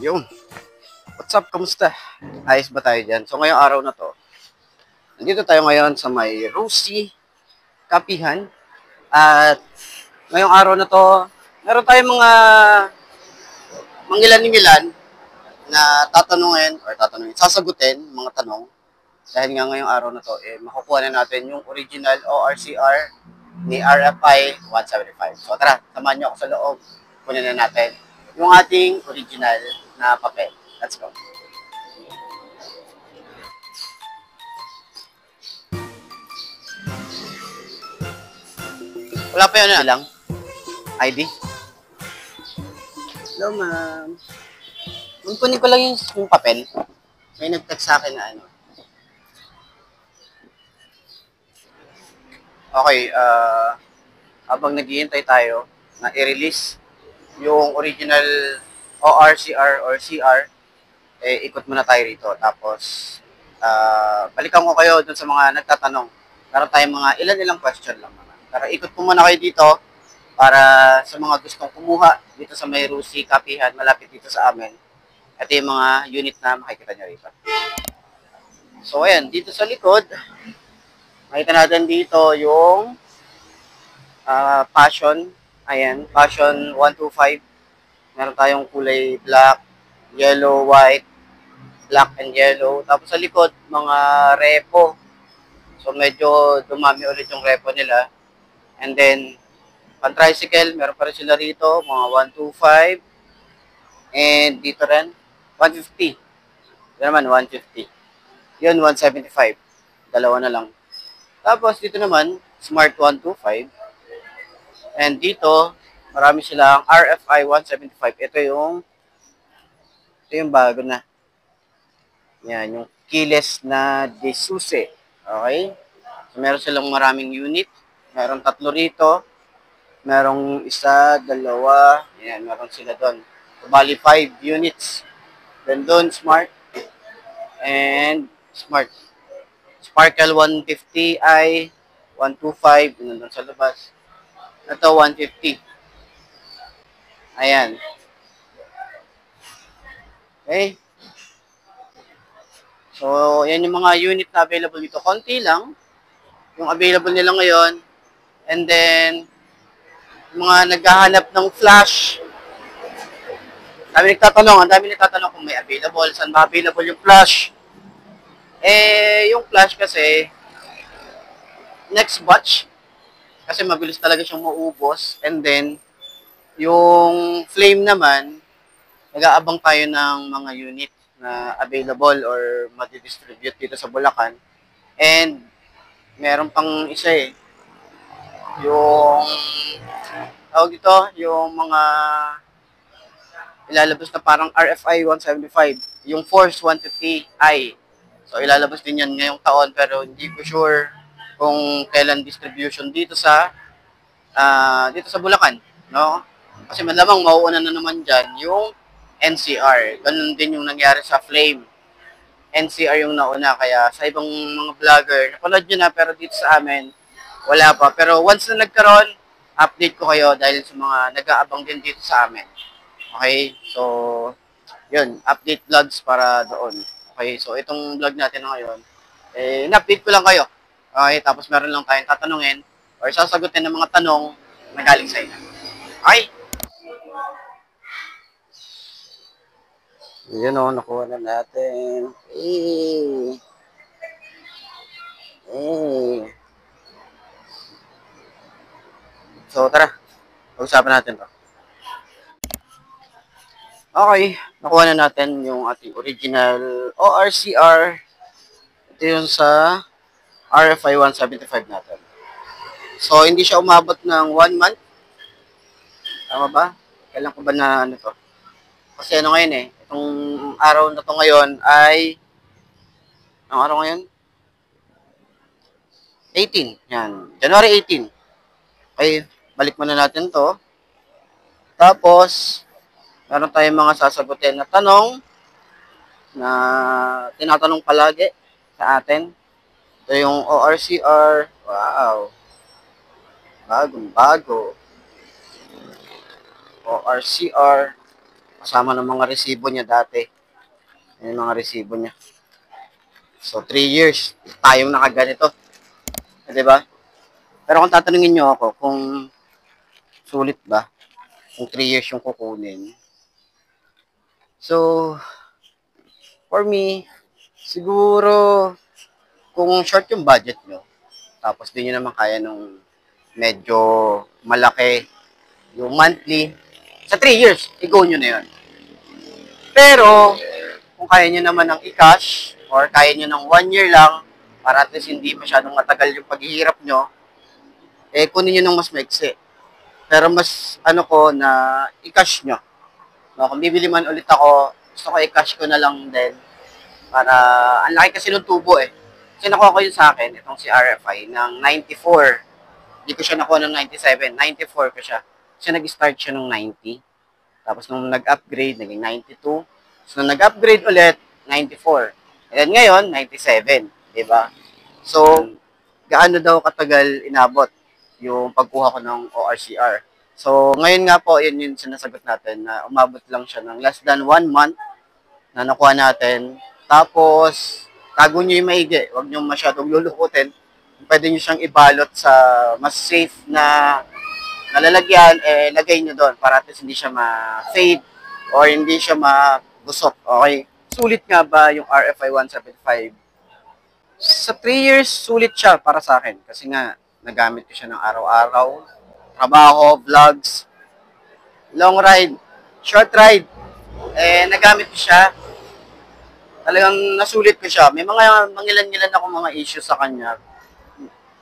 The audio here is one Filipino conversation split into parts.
Yung, what's up? Kamusta? Ayos ba tayo dyan? So, ngayong araw na to, nandito tayo ngayon sa may Rosie Kapihan. At ngayong araw na to, meron tayong mga mangilan-ngilan na sasagutin mga tanong. Dahil nga ngayong araw na to, makukuha na natin yung original ORCR ni RFI 175. So, tara, samahan niyo ako sa loob. Kunin na natin yung ating original na papel. Let's go. Wala pa yun lang. ID. Hello, ma'am. Kunin ko lang yung papel. May nag-text sa akin na ano. Okay, habang naghihintay tayo na i-release yung original ORCR or CR, ikot muna tayo rito. Tapos, balikan ko kayo dun sa mga nagtatanong. Meron tayong mga ilan-ilang question lang naman. Pero ikot ko muna kayo dito para sa mga gustong kumuha dito sa may Rosie Kapihan, malapit dito sa amin. Ito yung mga unit na makikita nyo rito. So, ayan, dito sa likod, makita natin dito yung Passion. Ayan, Passion 125. Meron tayong kulay black, yellow, white, black and yellow. Tapos sa likod, mga repo. So, medyo dumami ulit yung repo nila. And then, pan-tricycle, meron pa rin sila rito, mga 125. And dito rin, 150. Ito naman, 150. Yun, 175. Dalawa na lang. Tapos, dito naman, Smart 125. And dito, marami silang RFI 175. Ito yung bago na. Yan, yung keyless na Desuse. Okay? So, meron silang maraming unit. Meron 3 rito. Merong isa, dalawa. Yan, meron sila doon. So, bali 5 units. Then doon, Smart. And Smart. Sparkle 150i, 125, yun doon sa labas. Ito, 150. Ayan. Okay. So, yan yung mga unit na available dito. Konti lang yung available nila ngayon. And then, mga naghahanap ng flash. Ang dami nagtatanong kung may available, saan ba available yung flash. Yung flash kasi, next batch, kasi mabilis talaga siyang maubos. And then, yung flame naman, nag-aabang tayo ng mga unit na available or madidistribute dito sa Bulacan. And, meron pang isa yung, tawag dito, yung mga ilalabas na parang RFI 175, yung Force 150i. So, ilalabas din yan ngayong taon, pero hindi ko sure kung kailan distribution dito sa Bulacan, no? Kasi malamang mauuna na naman dyan yung NCR. Ganun din yung nangyari sa Flame. NCR yung nauna, kaya sa ibang mga vlogger, napanood nyo na, pero dito sa amin, wala pa. Pero once na nagkaroon, update ko kayo dahil sa mga nag-aabang din dito sa amin. Okay? So, yun, update vlogs para doon. Okay? So, itong vlog natin na ngayon, in-update ko lang kayo. Okay? Tapos meron lang tayong tatanungin or sasagutin ng mga tanong na galing sa inyo. Okay? Yun o, nakuha na natin. So, tara. Pag-usapan natin to. Okay, nakuha na natin yung ating original ORCR. Ito yung sa RFI 175 natin. So, hindi siya umabot ng 1 month. Tama ba? Kailan ko ba na ano to? Kasi ano ngayon itong araw na to ngayon ay, ang araw ngayon? 18. Yan. January 18. Okay, balik muna natin to. Tapos, meron tayong mga sasagutin na tanong na tinatanong palagi sa atin. Ito yung ORCR. Wow. Bagong bago. ORCR. Kasama ng mga resibo niya dati. Yan yung mga resibo niya. So, 3 years. Tayong nakaganito. Diba? Pero kung tatanungin niyo ako kung sulit ba, kung 3 years yung kukunin. So, for me, siguro, kung short yung budget nyo, tapos di nyo naman kaya nung medyo malaki yung monthly, sa 3 years, i-go nyo na yun. Pero, kung kaya nyo naman ng i-cash, or kaya nyo ng 1 year lang, para at least hindi masyadong matagal yung paghihirap nyo, eh, kunin nyo ng mas maiksi. Pero mas, ano ko, na i-cash nyo. No, kung bibili man ulit ako, gusto ko i-cash ko na lang din. Para, ang laki kasi ng tubo eh. Kasi nakuha ko yun sa akin, itong si RFI, ng 94. Hindi ko siya nakuha ng 97, 94 ko siya. Kasi nag-start siya ng 90. Tapos nung nag-upgrade, naging 92. So, nung nag-upgrade ulit, 94. And ngayon, 97. Diba? So, gaano daw katagal inabot yung pagkuha ko ng ORCR. So, ngayon nga po, yun yung sinasagot natin na umabot lang siya ng less than 1 month na nakuha natin. Tapos, tago nyo yung maigi. Huwag nyo masyadong lulukutin. Pwede nyo siyang ibalot sa mas safe na nalalagyan, eh, lagay nyo doon para at least hindi siya ma-fade or hindi siya mabusok. Okay? Sulit nga ba yung RFI 175? Sa 3 years, sulit siya para sa akin. Kasi nga, nagamit ko siya ng araw-araw. Trabaho, vlogs, long ride, short ride. Eh, nagamit ko siya. Talagang nasulit ko siya. May mga mangilan-ngilan ako mga issues sa kanya.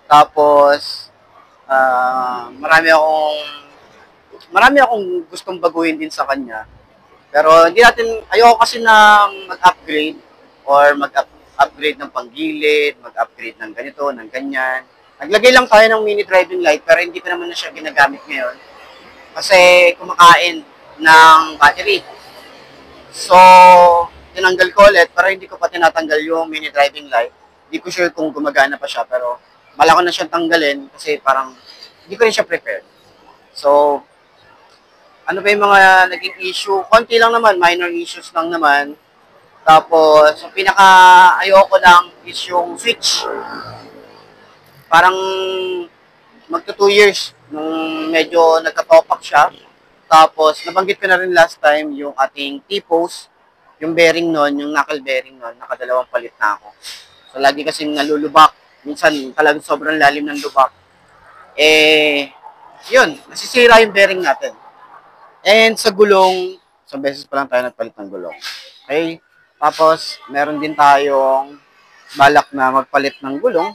Tapos, marami akong gustong baguhin din sa kanya. Pero hindi natin, ayoko kasi na mag-upgrade or mag-upgrade ng panggilid, mag-upgrade ng ganito, ng ganyan. Naglagay lang tayo ng mini driving light pero hindi pa naman na siya ginagamit ngayon. Kasi kumakain ng battery. So, tinanggal ko ulit pero hindi ko pa tinatanggal yung mini driving light. Hindi ko sure kung gumagana pa siya pero bala ko na siyang tanggalin kasi parang hindi ko rin siya prepared. So, ano pa yung mga naging issue? Konti lang naman, minor issues lang naman. Tapos, yung pinaka ayoko lang is yung switch. Parang magto 2 years nung medyo nagkatopak siya. Tapos, nabanggit ko na rin last time yung ating T-post, yung bearing nun, yung knuckle bearing nun, nakadalawang palit na ako. So, lagi kasing nalulubak. Minsan, talagang sobrang lalim ng lubak. Eh, yun, nasisira yung bearing natin. And sa gulong, isang beses pa lang tayo nagpalit ng gulong. Okay? Tapos, meron din tayong balak na magpalit ng gulong.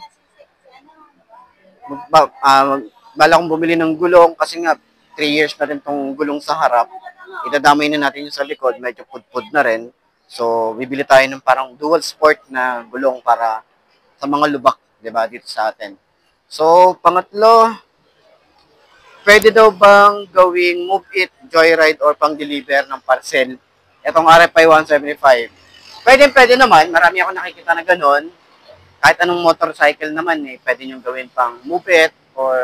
Balak kong bumili ng gulong kasi nga 3 years na rin tong gulong sa harap. Idadamay na natin yung sa likod, medyo pudpud na rin. So, bibili tayo ng parang dual sport na gulong para sa mga lubak, 'di ba, dito sa atin. So, pangatlo, pwede daw bang gawing move it, joyride, or pang-deliver ng parcel itong RFI 175? Pwede naman. Marami ako nakikita na ganun. Kahit anong motorcycle naman eh, pwede nyo gawin pang move it, or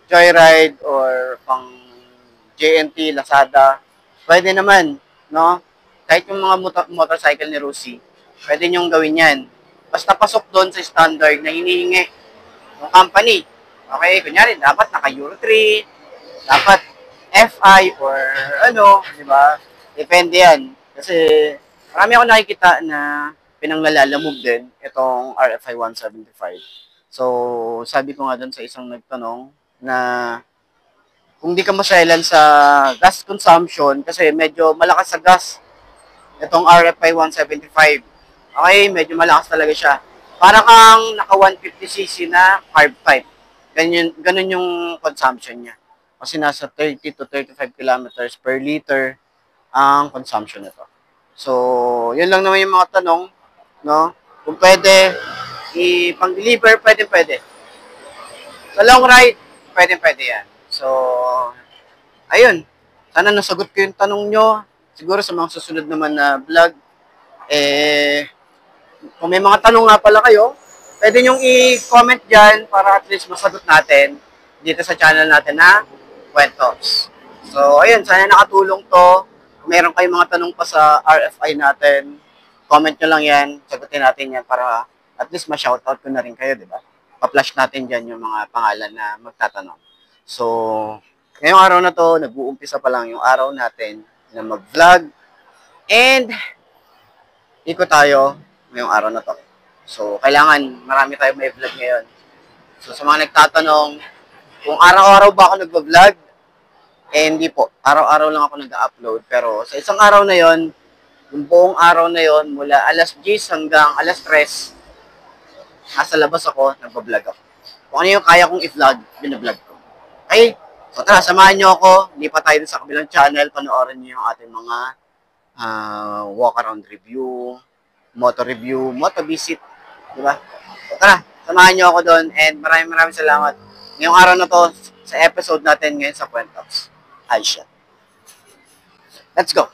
joyride, or pang JNT, Lazada. Pwede naman, no? Kahit yung mga motorcycle ni Rusi, pwede nyo gawin yan. Basta pasok doon sa standard na hinihingi ng company. Okay, kunyari, dapat naka Euro 3, dapat FI, or ano, di ba? Depende yan. Kasi marami ako nakikita na pinanglalalamove din itong RFI 175. So, sabi ko nga doon sa isang nagtanong na kung di ka masailan sa gas consumption, kasi medyo malakas sa gas itong RFI 175. Okay, medyo malakas talaga siya. Para kang naka 150cc na carb type. Ganun yung consumption niya. Kasi nasa 30 to 35 kilometers per liter ang consumption nito. So, yun lang naman yung mga tanong, no? Kung pwede, i-pang-deliver, pwede. Sa long ride, pwede yan. So, ayun. Sana nasagot ko yung tanong nyo. Siguro sa mga susunod naman na vlog, kung may mga tanong nga pala kayo, pwede nyong i-comment dyan para at least masagot natin dito sa channel natin na Kwentos. So, ayun, sana nakatulong to. Kung meron kayong mga tanong pa sa RFI natin, comment nyo lang yan. Sagutin natin yan para at least ma-shoutout ko na rin kayo, di ba? Pa-flash natin dyan yung mga pangalan na magtatanong. So, ngayong araw na to, nag-uumpisa pa lang yung araw natin na mag-vlog. And, ikot tayo ngayong araw na to. So, kailangan marami tayong may vlog ngayon. So, sa mga nagtatanong, kung araw-araw ba ako nag-vlog? Eh, hindi po. Araw-araw lang ako nag-upload. Pero sa isang araw na yon, yung buong araw na yon, mula alas 10 hanggang alas 3, nasa labas ako, nag-vlog ako. Kung ano yung kaya kong i-vlog, binablog ko. Okay? So, tara, samahan nyo ako. Hindi pa tayo sa kabilang channel. Panoorin nyo yung ating mga walk-around review, moto review, moto visit. Diba? So, tara, samahan nyo ako doon. And maraming salamat. Ngayong araw na to, sa episode natin ngayon sa Kwentox. Aisha. Let's go.